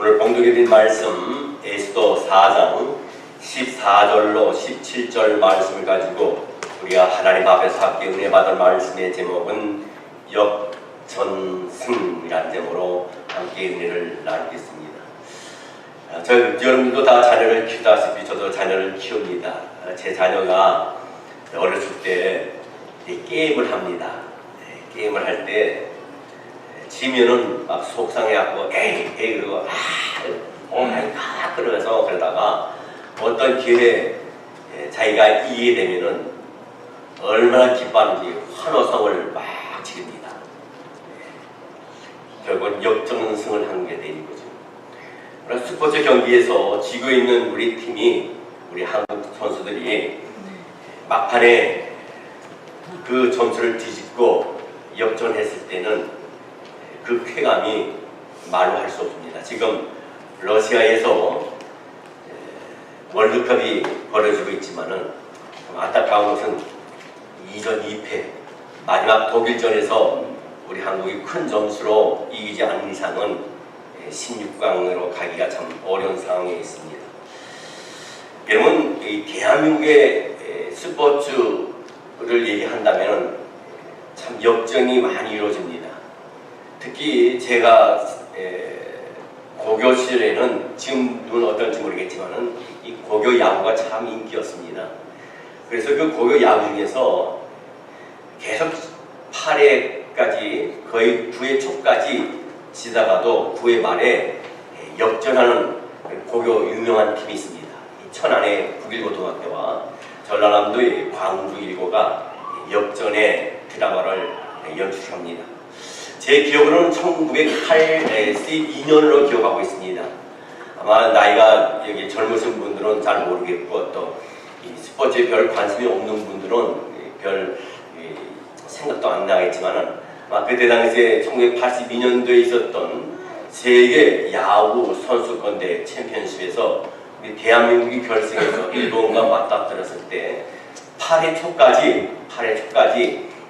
오늘 봉독해 드린 말씀 에스더 4장 14절로 17절 말씀을 가지고 우리가 하나님 앞에서 함께 은혜 받을 말씀의 제목은 역전승이라는 제목으로 함께 은혜를 나누겠습니다. 여러분들도 다 자녀를 키우다시피 저도 자녀를 키웁니다. 제 자녀가 어렸을 때 게임을 합니다. 게임을 할 때 지면은 막 속상해하고 에이 그러고 오마이갓 그러면서 그러다가 어떤 기회에 자기가 이기게 되면은 얼마나 기뻐하는지 환호성을 막 지릅니다. 결국은 역전승을 한 게 되는 거죠. 그래서 스포츠 경기에서 지고 있는 우리 팀이, 우리 한국 선수들이 막판에 그 점수를 뒤집고 역전했을 때는 그 쾌감이 말로 할 수 없습니다. 지금 러시아에서 월드컵이 벌어지고 있지만은 안타까운 것은 2전 2패, 마지막 독일전에서 우리 한국이 큰 점수로 이기지 않는 이상은 16강으로 가기가 참 어려운 상황에 있습니다. 여러분, 이 대한민국의 스포츠를 얘기한다면 참 역전이 많이 이루어집니다. 특히 제가 고교 시절에는, 지금은 어떨지 모르겠지만은 이 고교 야구가 참 인기였습니다. 그래서 그 고교 야구 중에서 계속 8회까지 거의 9회 초까지 지다가도 9회 말에 역전하는 고교 유명한 팀이 있습니다. 천안의 북일고등학교와 전라남도의 광주일고가 역전의 드라마를 연출합니다. 제 기억으로는 1982년으로 기억하고 있습니다. 아마 나이가 여기 젊으신 분들은 잘 모르겠고 또 이 스포츠에 별 관심이 없는 분들은 별 생각도 안 나겠지만은 아마 그때 당시에 1982년도에 있었던 세계 야구 선수권대 챔피언십에서 우리 대한민국이 결승에서 일본과 맞닥뜨렸을 때 8회 초까지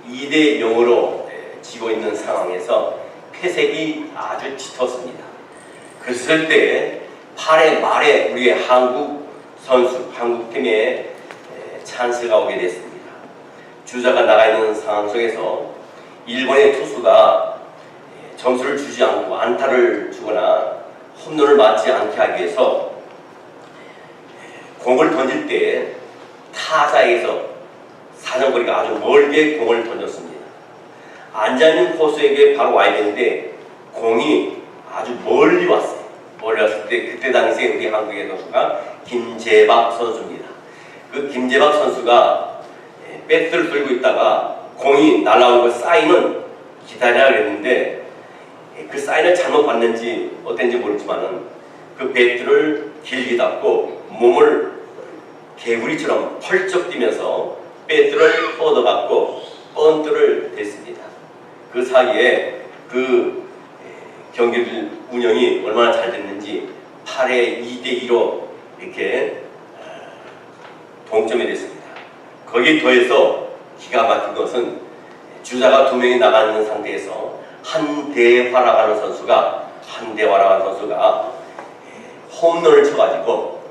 2대 0으로 지고 있는 상황에서 패색이 아주 짙었습니다. 그랬을 때 8회 말에 우리의 한국팀에 찬스가 오게 됐습니다. 주자가 나가 있는 상황 속에서 일본의 투수가 점수를 주지 않고 안타를 주거나 홈런을 맞지 않게 하기 위해서 공을 던질 때 타자에서 사정거리가 아주 멀게 공을 던졌습니다. 앉아있는 포수에게 바로 와야 되는데 공이 아주 멀리 왔어요. 멀리 왔을 때 그때 당시에 우리 한국의 선수가 김재박 선수입니다. 그 김재박 선수가 배트를 들고 있다가 공이 날아오는 그 사인은 기다려야 했는데 그 사인을 잘못 봤는지 어땠는지 모르지만은 그 배트를 길게 잡고 몸을 개구리처럼 펄쩍 뛰면서 배트를 뻗어갖고 번트를 댔습니다. 그 사이에 그 경기 운영이 얼마나 잘 됐는지 8회 2대2로 이렇게 동점이 됐습니다. 거기에 더해서 기가 막힌 것은 주자가 2명이 나가 있는 상태에서 한대화라는 선수가 홈런을 쳐가지고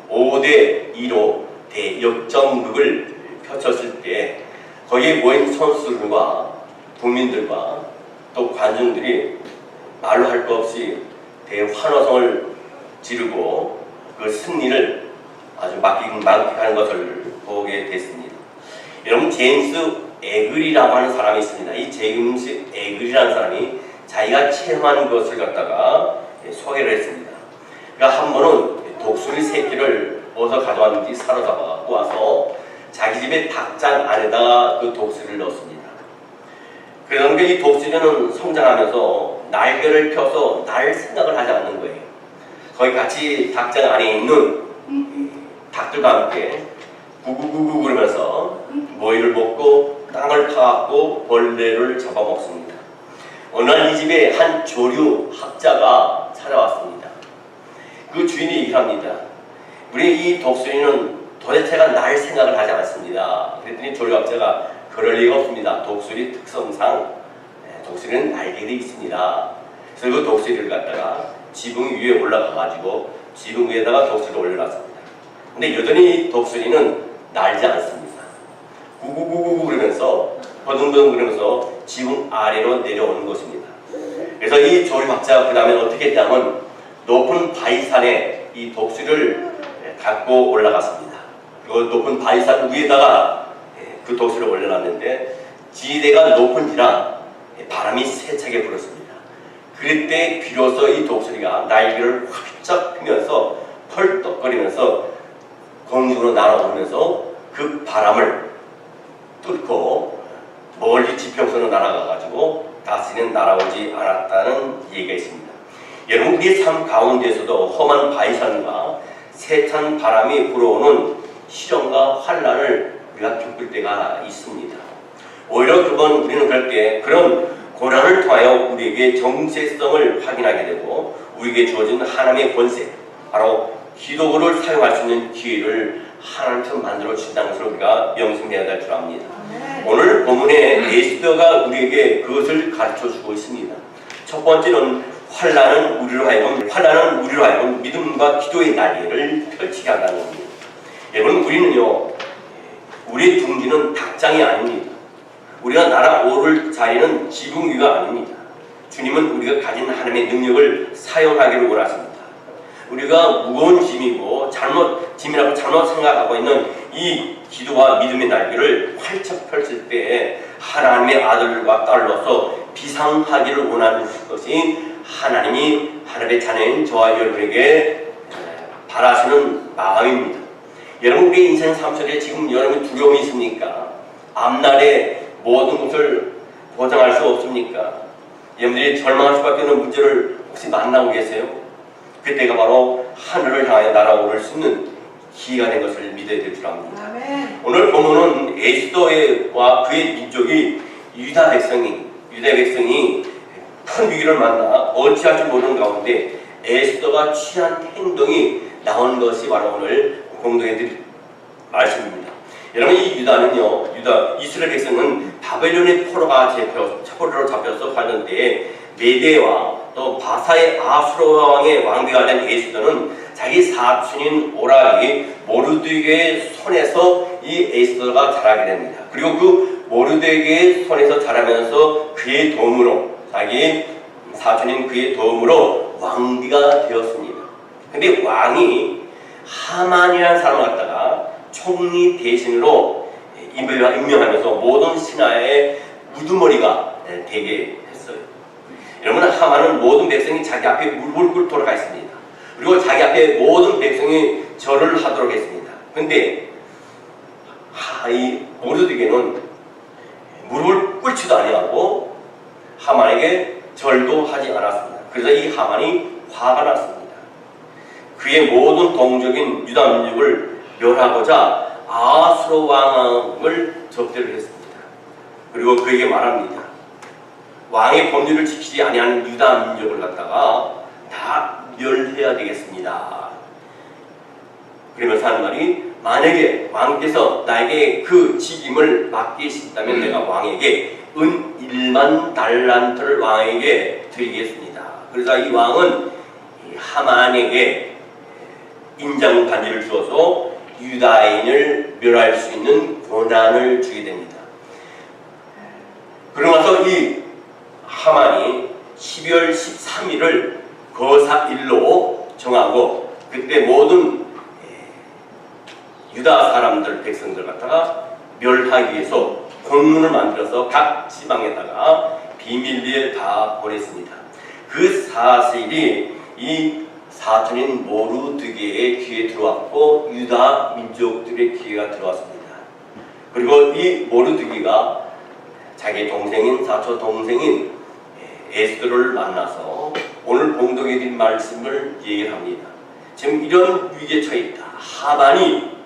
5대2로 대역전극을 펼쳤을 때 거기에 모인 선수들과 국민들과 또 관중들이 말로 할 것 없이 대환호성을 지르고 그 승리를 아주 만끽하는 것을 보게 됐습니다. 여러분, 제임스 에글이라고 하는 사람이 있습니다. 이 제임스 에글이라는 사람이 자기가 체험한 것을 갖다가 소개를 했습니다. 그러니까 한 번은 독수리 새끼를 어디서 가져왔는지 사로잡아갖고 와서 자기 집에 닭장 안에다가 그 독수리를 넣었습니다. 그런데 이 독수리는 성장하면서 날개를 펴서 날 생각을 하지 않는 거예요. 거기 같이 닭장 안에 있는 닭들과 함께 구구구구 그러면서 모이를 먹고 땅을 파갖고 벌레를 잡아먹습니다. 어느 날 이 집에 한 조류 학자가 찾아왔습니다. 그 주인이 얘기를 합니다. 우리 이 독수리는 도대체가 날 생각을 하지 않습니다. 그랬더니 조류학자가 그럴 리가 없습니다. 독수리 특성상 독수리는 날개도 있습니다. 그래서 그 독수리를 갖다가 지붕 위에 올라가가지고 지붕 위에다가 독수리를 올려놨습니다. 근데 여전히 독수리는 날지 않습니다. 구구구구 그러면서 버둥버둥 그러면서 지붕 아래로 내려오는 것입니다. 그래서 이 조류박자가 그 다음에 어떻게 했냐면 높은 바위산에 이 독수리를 갖고 올라갔습니다. 그리고 높은 바위산 위에다가 그 독수리를 올려놨는데 지대가 높은지라 바람이 세차게 불었습니다. 그때 비로소 이 독수리가 날개를 활짝 펴면서 펄떡거리면서 공중으로 날아오면서 그 바람을 뚫고 멀리 지평선으로 날아가가지고 다시는 날아오지 않았다는 얘기가 있습니다. 여러분, 우리 삶 가운데서도 험한 바위산과 세찬 바람이 불어오는 시련과 환난을 우리가 겪을 때가 있습니다. 오히려 우리는 그럴 때 그런 고난을 통하여 우리에게 정체성을 확인하게 되고 우리에게 주어진 하나님의 권세, 바로 기도를 사용할 수 있는 기회를 하나님처럼 만들어 주신다는 것을 우리가 명심해야 될 줄 압니다. 오늘 본문에 에스더가 우리에게 그것을 가르쳐 주고 있습니다. 첫 번째는 환난은 우리로 하여금 믿음과 기도의 날개를 펼치게 한다는 겁니다. 여러분, 우리는요, 우리의 둥지는 닭장이 아닙니다. 우리가 날아오를 자리는 지붕 위가 아닙니다. 주님은 우리가 가진 하나님의 능력을 사용하기를 원하십니다. 우리가 무거운 짐이고 짐이라고 잘못 생각하고 있는 이 기도와 믿음의 날개를 활짝 펼칠 때 하나님의 아들과 딸로서 비상하기를 원하는 것이 하나님의 자녀인 저와 여러분에게 바라시는 마음입니다. 여러분, 우리 인생 삶 속에 지금 여러분 두려움이 있습니까? 앞날에 모든 것을 보장할 수 없습니까? 여러분들이 절망할 수밖에 없는 문제를 혹시 만나고 계세요? 그때가 바로 하늘을 향하여 날아오를 수 있는 기회가 된 것을 믿어야 될 줄 압니다. 아멘. 오늘 본문은 에스더와 그의 민족이 유다 백성이 큰 위기를 만나 어찌할 줄 모르는 가운데 에스더가 취한 행동이 나온 것이 바로 오늘 공동해드릴 말씀입니다. 여러분, 이 유다는요, 이스라엘 백성은 바벨론의 포로로 잡혀서 가는 데에 메대와 또 바사의 아수르 왕의 왕비가 된 에스더는 자기 사촌인 오락이 모르드게의 손에서 이 에스더가 자라게 됩니다. 그리고 그 모르드게의 손에서 자라면서 그의 도움으로, 자기 사촌인 그의 도움으로 왕비가 되었습니다. 근데 왕이 하만이라는 사람을 갖다가 총리 대신으로 임명하면서 모든 신하의 우두머리가 되게 했어요. 여러분, 하만은 모든 백성이 자기 앞에 무릎을 꿇도록 돌아가 있습니다. 그리고 자기 앞에 모든 백성이 절을 하도록 했습니다. 근데 이 모르드게는 무릎을 꿇지도 아니하고 하만에게 절도 하지 않았습니다. 그래서 이 하만이 화가 났습니다. 그의 모든 동족인 유다 민족을 멸하고자 아수르 왕을 접대를 했습니다. 그리고 그에게 말합니다. 왕의 법률을 지키지 아니하는 유다 민족을 갖다가 다 멸해야 되겠습니다. 그러면서 하는 말이, 만약에 왕께서 나에게 그 직임을 맡기신다면 내가 왕에게 은 1만 달란트를 왕에게 드리겠습니다. 그래서 이 왕은 하만에게 인장 반지를 주어서 유다인을 멸할 수 있는 권한을 주게 됩니다. 그러고 나서 이 하만이 12월 13일을 거사일로 정하고 그때 모든 유다 사람들, 백성들 갖다가 멸하기 위해서 공문을 만들어서 각 지방에다가 비밀리에 다 보냈습니다. 그 사실이 이 사촌인 모르드게의 귀에 들어왔고 유다 민족들의 귀가 들어왔습니다. 그리고 이 모르드게가 자기 동생인 사촌 동생인 에스더를 만나서 오늘 봉독해 드린 말씀을 얘기합니다. 지금 이런 위기에 처해 있다. 하만이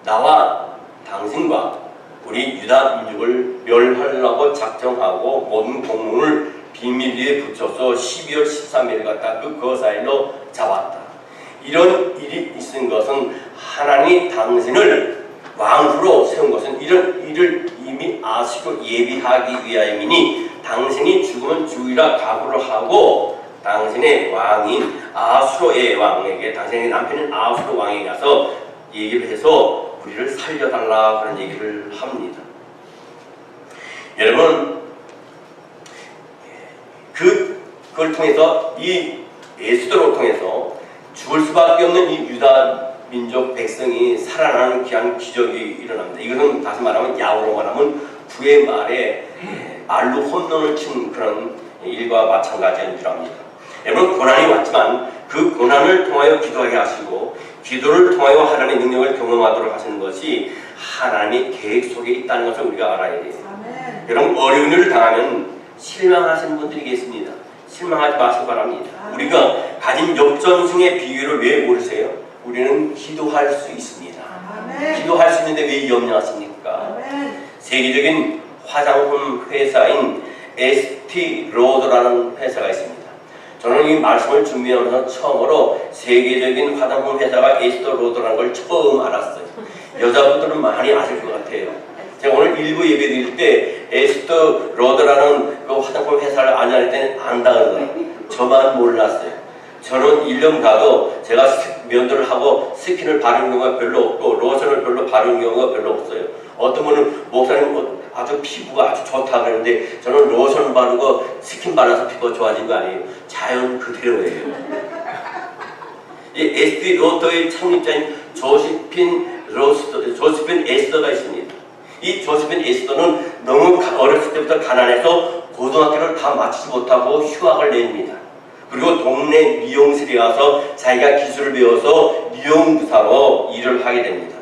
나와 당신과 우리 유다 민족을 멸하려고 작정하고 모든 공문을 비밀리에 붙여서 12월 13일 갖다 그 거사일로 잡았다. 이런 일이 있은 것은 하나님이 당신을 왕후로 세운 것은 이런 일을 이미 아시고 예비하기 위하여이니 당신이 죽으면 죽이라 각오를 하고 당신의 왕인 아수로의 왕에게, 당신의 남편인 아수로 왕에게 가서 얘기를 해서 우리를 살려달라 그런 얘기를 합니다. 여러분, 그걸 통해서 이 에스더를 통해서 죽을 수밖에 없는 이 유다 민족 백성이 살아나는 귀한 기적이 일어납니다. 이것은 다시 말하면 야구로 말하면 구의 말에 말로 홈런을 친 그런 일과 마찬가지인 줄 압니다. 여러분, 고난이 왔지만 그 고난을 통하여 기도하게 하시고 기도를 통하여 하나님의 능력을 경험하도록 하시는 것이 하나님의 계획 속에 있다는 것을 우리가 알아야 돼요. 아멘. 여러분, 어려운 일을 당하면 실망하시는 분들이 계십니다. 실망하지 마시기 바랍니다. 아멘. 우리가 가진 역전승의 비결을 왜 모르세요? 우리는 기도할 수 있습니다. 아멘. 기도할 수 있는데 왜 염려하십니까? 아멘. 세계적인 화장품 회사인 에스티 로더라는 회사가 있습니다. 저는 이 말씀을 준비하면서 처음으로 세계적인 화장품 회사가 에스더 로더라는 걸 처음 알았어요. 여자분들은 많이 아실 것 같아요. 제가 오늘 일부 예배 드릴 때 에스더 로더라는 그 화장품 회사를 아냐할 때는 안다 그러더라고요. 저만 몰랐어요. 저는 1년 가도 제가 면도를 하고 스킨을 바르는 경우가 별로 없고 로션을 별로 바르는 경우가 별로 없어요. 어떤 분은 목사님 아주 피부가 아주 좋다 그러는데 저는 로션 바르고 스킨 발라서 피부가 좋아진 거 아니에요. 자연 그대로예요. 이 에스티 로더의 창립자인 조세핀 에스더가 있습니다. 이 조세핀 에스더는 너무 어렸을 때부터 가난해서 고등학교를 다 마치지 못하고 휴학을 냅니다. 그리고 동네 미용실에 가서 자기가 기술을 배워서 미용부사로 일을 하게 됩니다.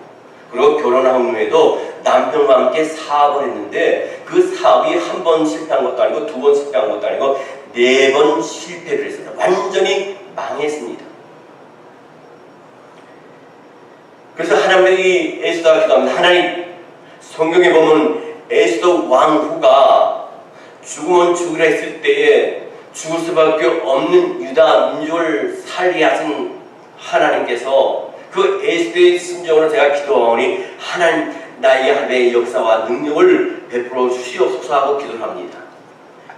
그리고 결혼한 후에도 남편과 함께 사업을 했는데 그 사업이 한 번 실패한 것도 아니고 두 번 실패한 것도 아니고 4번 실패를 했습니다. 완전히 망했습니다. 그래서 하나님이 에스더가 기도합니다. 하나님, 성경에 보면 에스더 왕후가 죽으면 죽으라 했을 때에 죽을 수밖에 없는 유다 민족을 살게 하신 하나님께서 그 에스더의 심정으로 제가 기도하오니 하나님, 나의 하나님의 역사와 능력을 베풀어 주시옵소서 하고 기도를 합니다.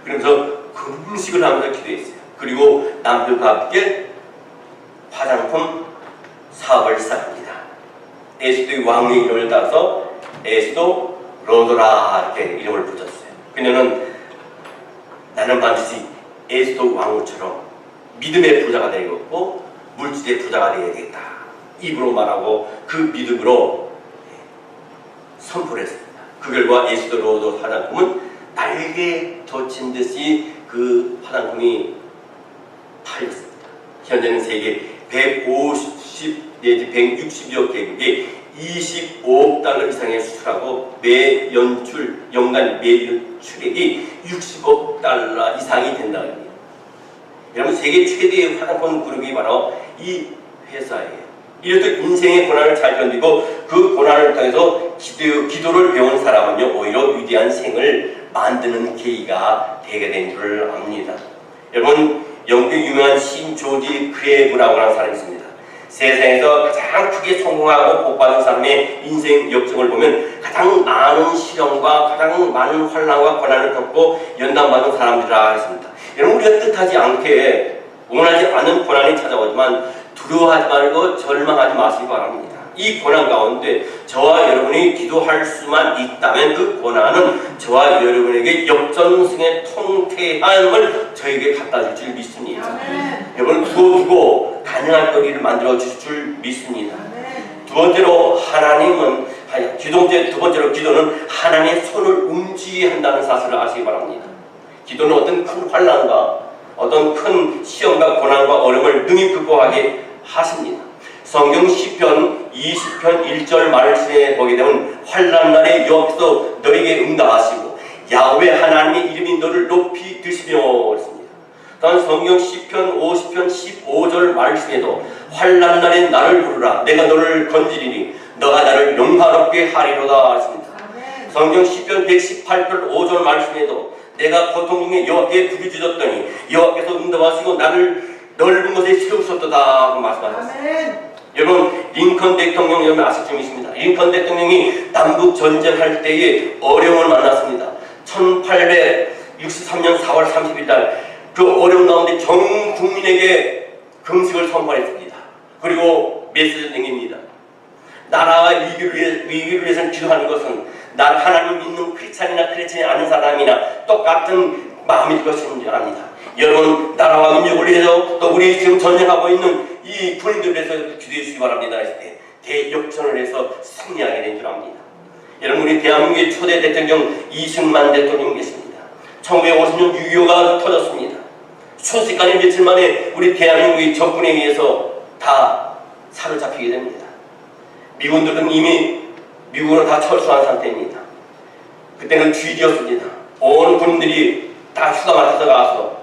그러면서 금식을 하면서 기도했어요. 그리고 남편과 함께 화장품 사업을 시작합니다. 에스더의 왕의 이름을 따서 에스더 로더라 이렇게 이름을 붙였어요. 그녀는 나는 반드시 에스더 왕후처럼 믿음의 부자가 되겠고 물질의 부자가 되어야겠다. 입으로 말하고 그 믿음으로 선포를 했습니다. 그 결과 에스더 로더 화장품은 날개 돋친 듯이 그 화장품이 팔렸습니다. 현재는 세계 150 내지 160여 개국에 25억 달러 이상의 수출하고 연간 매출액이 60억 달러 이상이 된다는 겁니다. 여러분, 세계 최대의 화장품 그룹이 바로 이 회사예요. 이렇듯 인생의 고난을 잘 견디고 그 고난을 통해서 기도를 배운 사람은요, 오히려 위대한 생을 만드는 계기가 되게 된 줄 압니다. 여러분, 영국 유명한 시인 조지 그레브라고 하는 사람이 있습니다. 세상에서 가장 크게 성공하고 복받은 사람의 인생 역정을 보면 가장 많은 시련과 가장 많은 환난과 고난을 겪고 연단받은 사람들이라 했습니다. 여러분, 우리가 뜻하지 않게 원하지 않은 고난이 찾아오지만 두려워하지 말고 절망하지 마시기 바랍니다. 이 고난 가운데 저와 여러분이 기도할 수만 있다면 그 고난은 저와 여러분에게 역전승의 통쾌함을 저에게 갖다 줄 줄 믿습니다. 아멘. 여러분, 두고 가능할 거리를 만들어 주실 줄 믿습니다. 아멘. 두 번째로 기도는 하나님의 손을 움직이한다는 사실을 아시기 바랍니다. 기도는 어떤 큰 환난과 어떤 큰 시험과 고난과 어려움을 능히 극복하게 하십니다. 성경 시편 20편 1절 말씀에 보게 되면 환난날에 여호와께서 너에게 응답하시고 야훼 하나님의 이름이 너를 높이 드시며 그랬습니다. 또한 성경 시편 50편 15절 말씀에도 환난날에 나를 부르라 내가 너를 건지리니 너가 나를 영화롭게 하리로다 했습니다. 성경 시편 118편 5절 말씀에도 내가 고통 중에 여호와께 부르짖었더니 여호와께서 응답하시고 나를 넓은 곳에 세우셨도다 하고 말씀하셨습니다. 여러분, 링컨 대통령 여러분 아실 줄 믿습니다. 링컨 대통령이 남북 전쟁할 때에 어려움을 만났습니다. 1863년 4월 30일 날 그 어려운 가운데 전 국민에게 금식을 선포했습니다. 그리고 메시지를 남깁니다. 나라와 위기를 위해서 기도하는 것은 난 하나님 믿는 크리스찬이나 크리스찬이 아닌 사람이나 똑같은 마음일 것인 줄 압니다. 여러분, 나라와 민족을 위해서 또 우리 지금 전쟁하고 있는 이 군인들을 위해서 기도해 주시기 바랍니다. 했을 때 대역전을 해서 승리하게 된 줄 압니다. 여러분, 우리 대한민국의 초대 대통령 이승만 대통령 계십니다. 1950년 6.25가 터졌습니다. 순식간에 며칠 만에 우리 대한민국이 적군에 의해서 다 사로잡히게 됩니다. 미군들은 이미 미국으로 다 철수한 상태입니다. 그때는 주의지였습니다. 온 군인들이 다 휴가 맡아서 가서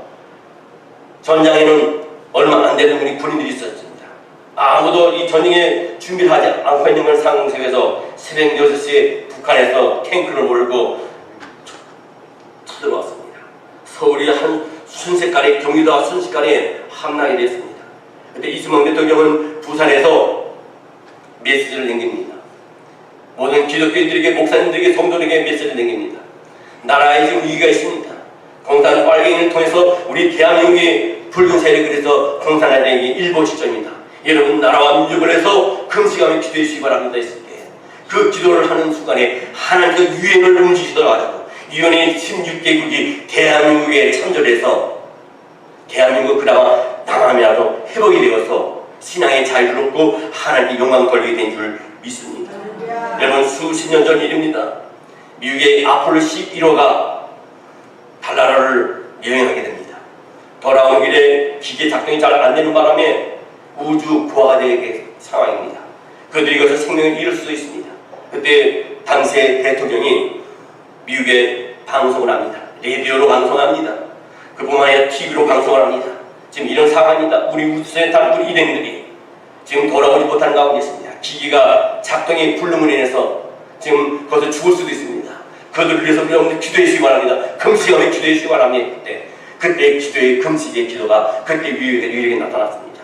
전장에는 얼마 안 되는 우리 군인들이 있었습니다. 아무도 이 전쟁에 준비를 하지 않고 있는 걸 상황에서 새벽 6시에 북한에서 탱크를 몰고 쳐들어왔습니다. 서울이 한 순식간에, 경기도와 순식간에 함락이 됐습니다. 그때 이승만 대통령은 부산에서 메시지를 남깁니다. 모든 기독교인들에게, 목사님들에게, 성도들에게 메시지를 남깁니다. 나라에 지금 위기가 있습니다. 공산 빨갱이를 통해서 우리 대한민국이 붉은 세력을 해서 공산화되기 일보 시점입니다. 여러분, 나라와 민족을 해서 금식하며 기도해 주시기 바랍니다. 했을 때 그 기도를 하는 순간에 하나님께서 유엔을 움직이시더라고요. 유엔의 16개국이 대한민국에 참전해서 대한민국 그나마 남함이라도 회복이 되어서 신앙의 자유를 얻고 하나님께 영광 돌리게 된 줄 믿습니다. 여러분, 수십 년 전 일입니다. 미국의 아폴로 11호가 달나라를 여행하게 됩니다. 돌아오는 길에 기계 작동이 잘 안 되는 바람에 우주 고아가 되는 상황입니다. 그들이 이것을 생명을 잃을 수도 있습니다. 그때 당시의 대통령이 미국에 방송을 합니다. 라디오로 방송합니다. 그뿐만 아니라 TV로 방송을 합니다. 지금 이런 상황입니다. 우리 우주선에 탄 우리 일행들이 지금 돌아오지 못하는 가운데 있습니다. 기기가 작동이 불능으로 인해서 지금 거기서 죽을 수도 있습니다. 그들을 위해서 여러분들 기도해 주시기 바랍니다. 금식하며 기도해 주시기 바랍니다. 그때 기도의 금식의 기도가 그때 미국에 나타났습니다.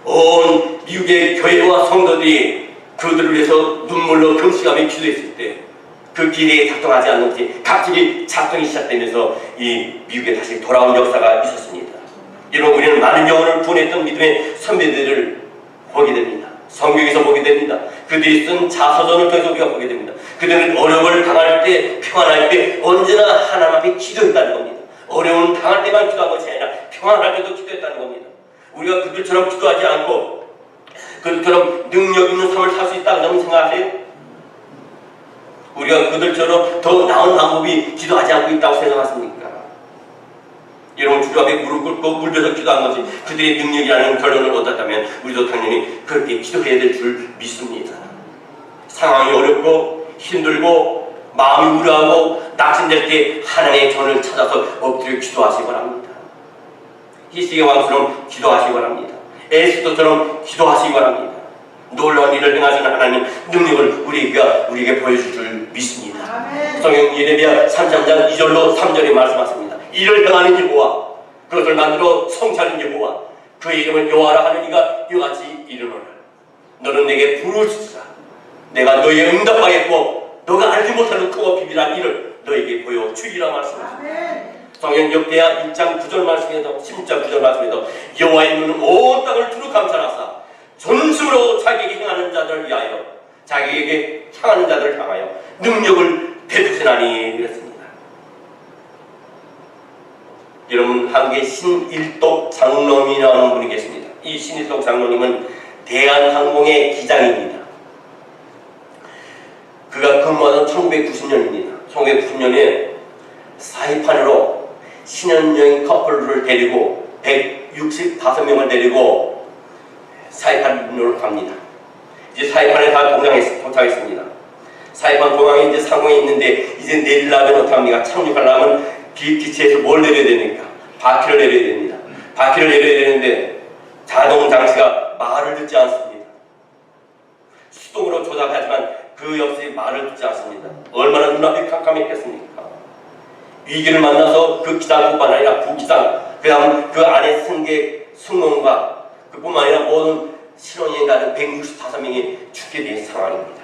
온 미국의 교회와 성도들이 그들을 위해서 눈물로 금식하며 기도했을 때 그 기대에 작동하지 않는지 갑자기 작동이 시작되면서 이 미국에 다시 돌아온 역사가 있었습니다. 여러분, 우리는 많은 영혼을 구원했던 믿음의 선배들을 보게 됩니다. 성경에서 보게 됩니다. 그들이 쓴 자서전을 통해서 우리가 보게 됩니다. 그들은 어려움을 당할 때, 평안할 때 언제나 하나님 앞에 기도했다는 겁니다. 어려움 당할 때만 기도한 것이 아니라 평안할 때도 기도했다는 겁니다. 우리가 그들처럼 기도하지 않고 그들처럼 능력 있는 삶을 살 수 있다고 생각하세요? 우리가 그들처럼 더 나은 방법이 기도하지 않고 있다고 생각하십니까? 여러분, 주님 앞에 무릎 꿇고 물벼서 기도한 것이 그들의 능력이라는 결론을 얻었다면 우리도 당연히 그렇게 기도해야 될 줄 믿습니다. 상황이 어렵고 힘들고 마음이 우려하고 낙심될 때 하나님의 전을 찾아서 엎드려 기도하시기 바랍니다. 히스기야 왕처럼 기도하시기 바랍니다. 에스더처럼 기도하시기 바랍니다. 놀라운 일을 행하시는 하나님 능력을 우리에게 보여줄 줄 믿습니다. 성경 예레미야 3장 2절로 3절에 말씀하십니다. 이를 행하는 여호와, 그것을 만들어 성취하는 여호와, 그의 이름을 여호와라 하는 이가 이같이 이르노라. 너는 내게 부르짖으라. 내가 너에게 응답하겠고 너가 알지 못하는 크고 비밀한 일을 너에게 보여주리라 말씀하십니다. 성경 역대하 1장 9절 말씀에도 10장 9절 말씀에도 여호와의 눈은 온 땅을 두루 감찰하사 전심으로 자기에게 향하는 자들을 위하여 자기에게 향하는 자들을 향하여 능력을 베푸시나니 이랬습니다. 여러분, 한국에 신일독 장로님이라는 분이 계십니다. 이 신일독 장로님은 대한항공의 기장입니다. 그가 근무하던 1990년입니다. 1990년에 사이판으로 신혼여행 커플을 데리고 165명을 데리고 사이판으로 갑니다. 이제 사이판에 다 도착했습니다. 사이판 공항에 이제 상공에 있는데 이제 내리려면 어떡합니까? 착륙하려면 기체에서 뭘 내려야 됩니까? 바퀴를 내려야 됩니다. 바퀴를 내려야 되는데 자동 장치가 말을 듣지 않습니다. 수동으로 조작하지만 그 역시 말을 듣지 않습니다. 얼마나 눈앞이 깜깜했겠습니까? 위기를 만나서 그 기장뿐만 아니라 부기장, 그 다음 그 안에 승객, 승무원과 그뿐만 아니라 모든 신혼여행 가는 165명이 죽게 된 상황입니다.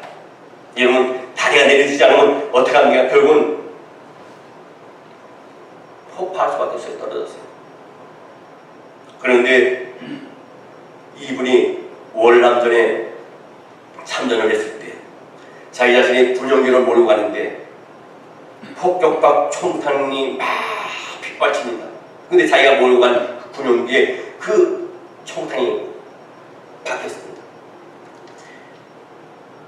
여러분, 다리가 내려지지 않으면 어떻게 합니까? 결국은 폭파할 수밖에 없어요. 떨어졌어요. 그런데 이분이 월남전에 참전을 했을 때 자기 자신이 군용기를 몰고 가는데 폭격과 총탄이 막 빗발칩니다. 근데 자기가 몰고 간 그 군용기에 그 총탄이 박혔습니다.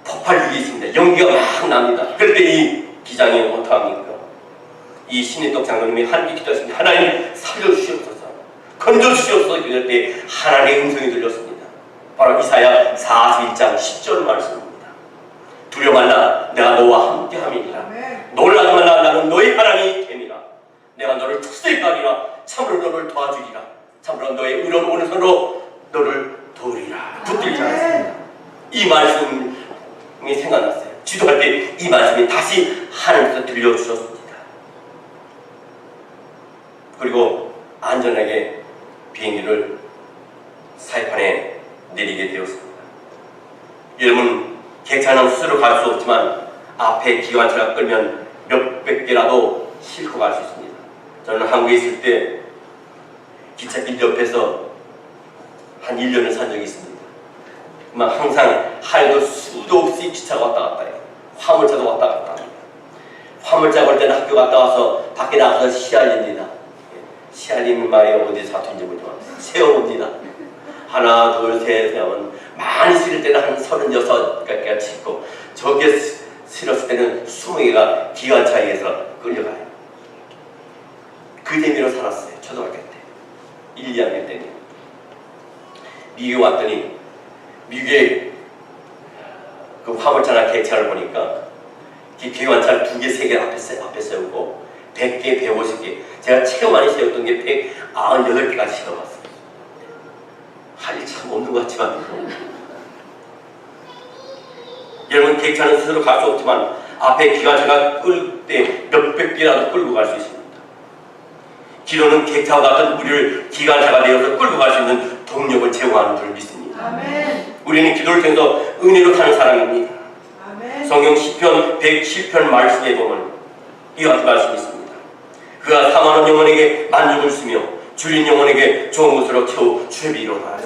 폭발력이 있습니다. 연기가 막 납니다. 그럴 때 이 기장이 어떡합니까? 이 신인덕 장로님이 하나님께 기도했습니다. 하나님 살려주시옵소서, 건져주시옵소서. 그럴 때 하나님의 음성이 들렸습니다. 바로 이사야 41장 10절 말씀입니다. 두려워 말라, 내가 너와 함께함이니라. 놀라지 말라, 나는 너의 하나님이 됨이라. 내가 너를 특세히 가리라. 참으로 너를 도와주리라. 참으로 너의 의로운 오른손으로 너를 도우리라. 붙들리라 했습니다. 이 말씀이 생각났어요. 기도할 때 이 말씀이 다시 하나님께서 들려주셨습니다. 그리고 안전하게 비행기를 사이판에 내리게 되었습니다. 여러분, 객차는 스스로 갈 수 없지만 앞에 기관차가 끌면 몇백 개라도 싣고 갈 수 있습니다. 저는 한국에 있을 때 기찻길 옆에서 한 1년을 산 적이 있습니다. 항상 하루도 수도 없이 기차가 왔다 갔다 해요. 화물차도 왔다 갔다 합니다. 화물차 올 때는 학교 갔다 와서 밖에 나가서 시알립니다. 시알리는 말이 어디 사투인지 모르지만 세워봅니다. 하나 둘 셋 하면 많이 실을 때는 한 36개가 싣고 적게 실었을 때는 20개가 기관차에서 끌려가요. 그 재미로 살았어요. 초등학교 때 1, 2학년 때는. 미국에 왔더니 미국에 그 화물차나 객차를 보니까 기관차를 2개, 3개 앞에 세우고 100개, 150개. 제가 최고 많이 세웠던 게 198개까지 세워봤어요. 할 일 참 없는 것 같지만 여러분, 객차는 스스로 갈 수 없지만 앞에 기관차가 끌 때 몇백 개라도 끌고 갈 수 있습니다. 기도는 객차와 같은 우리를 기관차가 되어서 끌고 갈 수 있는 동력을 제공하는 줄 믿습니다. 아멘. 우리는 기도를 통해서 은혜로 사는 사람입니다. 아멘. 성경 시편 107편 말씀에 보면 이와 같은 말씀이 있습니다. 그가 사망한 영혼에게 만족을 주며 줄인 영혼에게 좋은 것으로 채워 주의 이루어라.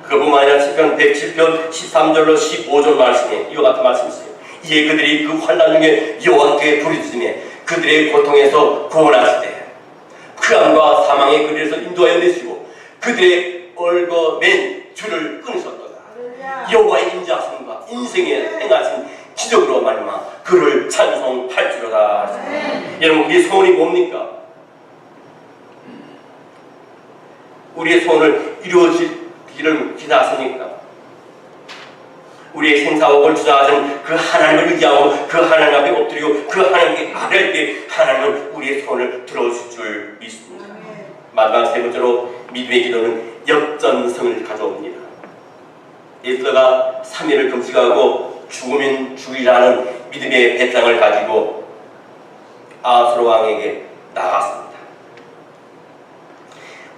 그뿐만 아니라 시편 107편 13절로 15절 말씀에 이와 같은 말씀이 있어요. 이에 그들이 그 환난 중에 여호와께 부르짖으매 그들의 고통에서 구원하시되 그 암과 사망의 그리에서 인도하여 내시고 그들의 얽어맨 줄을 끊으셨도다. 여호와의 인자하심과 인생에 행하신 기적으로 말미암아 그를 찬송할지로다. 여러분, 우리의 소원이 뭡니까? 우리의 소원을 이루어지기를 기대하십니까? 우리의 생사복을 주장하신 그 하나님을 의지하고 그 하나님 앞에 엎드리고 그 하나님께 아뢰할 때 하나님은 우리의 소원을 들어주실 줄 믿습니다. 마지막 세 번째로 믿음의 기도는 역전성을 가져옵니다. 예수가 3일을 금식하고 죽으면 죽이라는 믿음의 배짱을 가지고 아하스 왕에게 나갔습니다.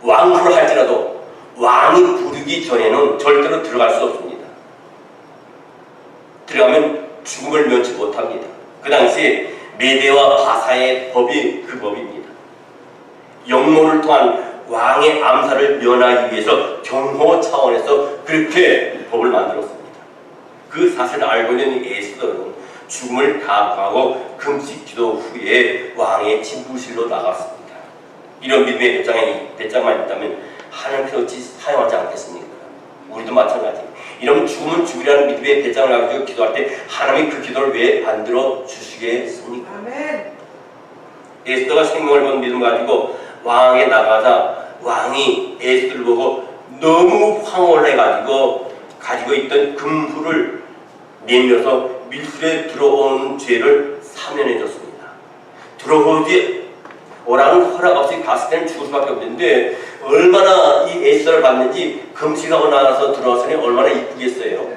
왕후를 할지라도 왕이 부르기 전에는 절대로 들어갈 수 없습니다. 들어가면 죽음을 면치 못합니다. 그 당시 메대와 바사의 법이 그 법입니다. 영모를 통한 왕의 암살을 면하기 위해서 경호 차원에서 그렇게 법을 만들었습니다. 그 사실을 알고 있는 에스더는 죽음을 각오하고 금식 기도 후에 왕의 진부실로 나갔습니다. 이런 믿음의 배짱만 있다면 하나님께서 어찌 사용하지 않겠습니까? 우리도 마찬가지. 이런 죽으면 죽으라는 믿음의 배짱을 가지고 기도할 때 하나님이 그 기도를 왜 안 들어주시겠습니까? 아멘. 에스더가 생명을 건 믿음 가지고 왕에 나가자 왕이 에스더를 보고 너무 황홀해 가지고 있던 금후를 내밀어서 밀술에 들어온 죄를 사면해 줬습니다. 들어오지 오라는 허락 없이 갔을 때는 죽을 수밖에 없는데 얼마나 이 에스더를 봤는지 금식하고 나서 들어왔으니 얼마나 이쁘겠어요.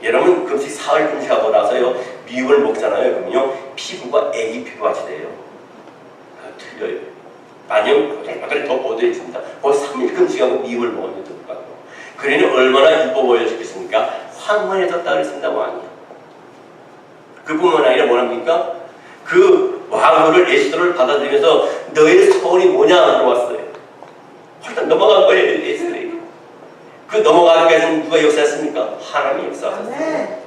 여러분, 금식 사흘 금식하고 나서요 미육을 먹잖아요. 그러면요 피부가 애기 피부같이 돼요. 틀려요. 아니요, 더 보드해집니다. 거의 3일 금식하고 미육을 먹었는데 똑같고. 그러니 얼마나 이뻐 보여지겠습니까? 황홀해졌다 그랬습니다. 왕이. 그뿐만 아니라 뭐랍니까? 그 왕후를 에스더를 받아들이면서 너의 소원이 뭐냐 물어봤어요. 일단 그냥 넘어간 거예요. 에스더에게. 그 넘어가기 위해서는 누가 역사했습니까? 하나님이 역사하셨어요.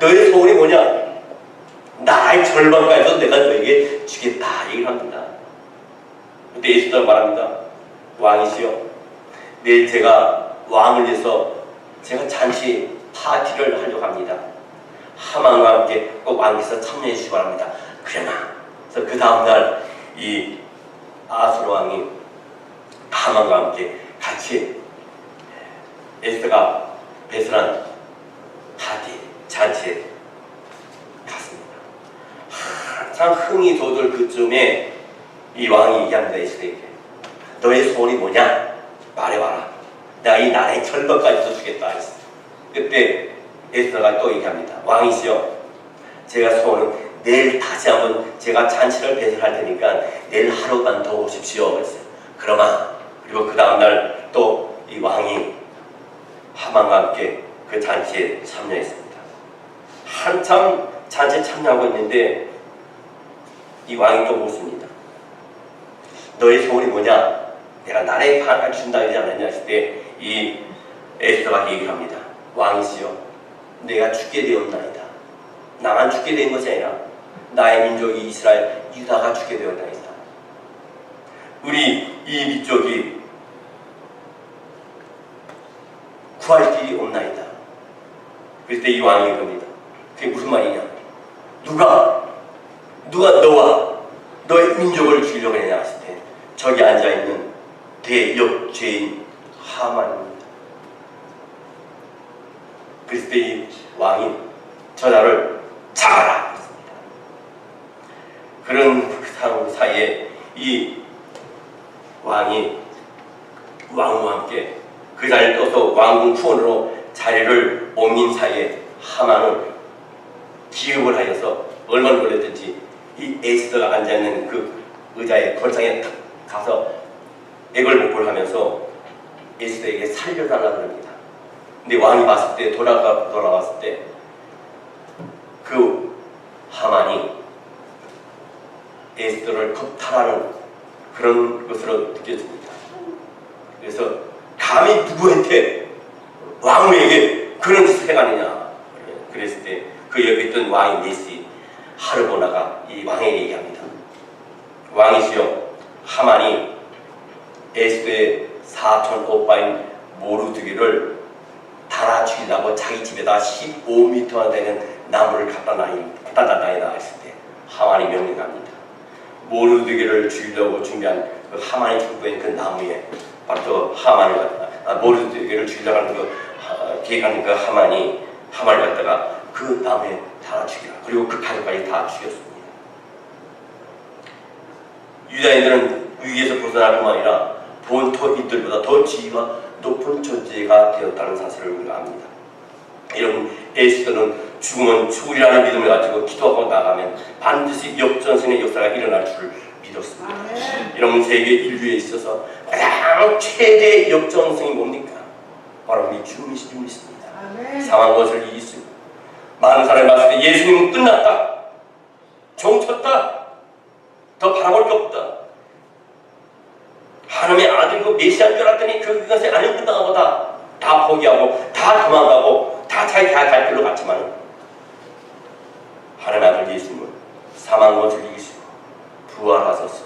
너의 소원이 뭐냐? 나의 절반까지도 내가 너에게 주겠다 얘기를 합니다. 그때 에스더가 말합니다. 왕이시여, 내일 제가 왕을 위해서 제가 잔치 파티를 하려고 합니다. 하만과 함께 꼭 왕께서 참여해 주시기 바랍니다. 그러나 그래서 그 다음날 이 아수르 왕이 하만과 함께 같이 에스더가 배설한 파티 잔치에 갔습니다. 한참 흥이 돋을 그쯤에 이 왕이 얘기합니다. 에스더에게 너의 소원이 뭐냐? 말해봐라. 내가 이 나라의 절반까지도 주겠다 했어. 그때 에스더가 또 얘기합니다. 왕이시여, 제가 소원은 내일 다시 한번 제가 잔치를 배설할 테니까 내일 하루만 더 오십시오. 그랬어요. 그러나 그리고 그 다음날 또 이 왕이 하만과 함께 그 잔치에 참여했습니다. 한참 잔치에 참여하고 있는데 이 왕이 또 묻습니다. 너의 소원이 뭐냐? 내가 나라의 반을 준다 하지 않았냐 했을 때 이 에스더가 얘기를 합니다. 왕이시여, 내가 죽게 되었나이다. 나만 죽게 된 것이 아니라 나의 민족이 이스라엘 유다가 죽게 되었나이다. 우리 이 민족이 구할 길이 없나이다. 그럴 때 이 왕이 이겁니다. 그게 무슨 말이냐? 누가 너와 너의 민족을 죽이려고 했냐 했을 때 저기 앉아있는 대역죄인 하만입니다. 그랬을 때 이 왕이 저자를 잡아라 했습니다. 그런 상황 사이에 이 왕이 왕과 함께 그 자리를 떠서 왕궁 후원으로 자리를 옮긴 사이에 하만은 기업을 하여서 얼마나 걸렸든지 이 에스더가 앉아있는 그 의자의 걸상에 탁 가서 애걸복걸 하면서 에스더에게 살려달라고 합니다. 근데 왕이 봤을 때 돌아왔을 때 그 하만이 에스더를 겁탈하는 그런 것으로 느껴집니다. 그래서 감히 누구한테 왕에게 그런 짓을 해가느냐 그랬을 때 그 옆에 있던 왕인 네시 하르보나가 이 왕에게 얘기합니다. 왕이시여, 하만이 에스더의 사촌 오빠인 모르드게를 달아 죽이려고 자기 집에다 15m나 되는 나무를 갖다 놔이다 했을 때 하만이 명령합니다. 모르드게를 죽이려고 준비한 그 하만이 준비한 그 나무에 바로 하만을 갖다가 모르드게를 죽이려고 하는 그 계획하는 그 하만을 갖다가 그 나무에 달아 죽이라. 그리고 그 가족까지 다 죽였습니다. 유다인들은 위기에서 벗어날 뿐만 아니라 본토인들보다 더 지위가 높은 존재가 되었다는 사실을 우리가 압니다. 여러분, 에스더는 죽으면 죽으리라는 믿음을 가지고 기도하고 나가면 반드시 역전승의 역사가 일어날 줄을 믿었습니다. 여러분, 세계 인류에 있어서 가장 최대의 역전승이 뭡니까? 바로 우리 주님이십니다. 상한 것을 이기시고 많은 사람이 봤을 때 예수님은 끝났다, 종쳤다, 더 바라볼 게 없다, 하나님의 아들이고 메시아인 줄 알았더니 그것이 아닌 끝나가보다 다 포기하고 다 도망가고 다 자기 갈 길로 갔지만 하나님의 아들 예수님은 사망 것을 이기시고 부활하셔서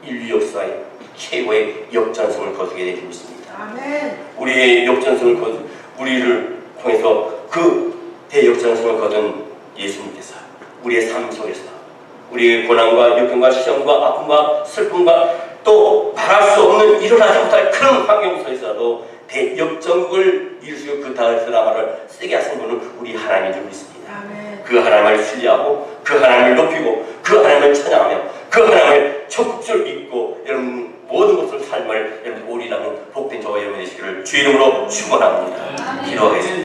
인류 역사의 최고의 역전승을 거두게 되어 있습니다. 아멘. 우리의 역전승을 우리를 통해서 그 대역전승을 거둔 예수님께서 우리의 삶 속에서 우리의 고난과 역경과 시험과 아픔과 슬픔과 또 말할 수 없는 일어나지 못할 그런 환경 속에서도 대역전국을 이루시고 그 다스라마를 쓰게 하신 분은 우리 하나님인 줄 믿습니다. 아멘. 그 하나님을 신뢰하고 그 하나님을 높이고 그 하나님을 찬양하며 그 하나님을 적극적으로 믿고 여러분 모든 것을 삶을 여러분 오리라는 복된 저와 여러분의 되시기를 주 이름으로 축원합니다. 기도하겠습니다.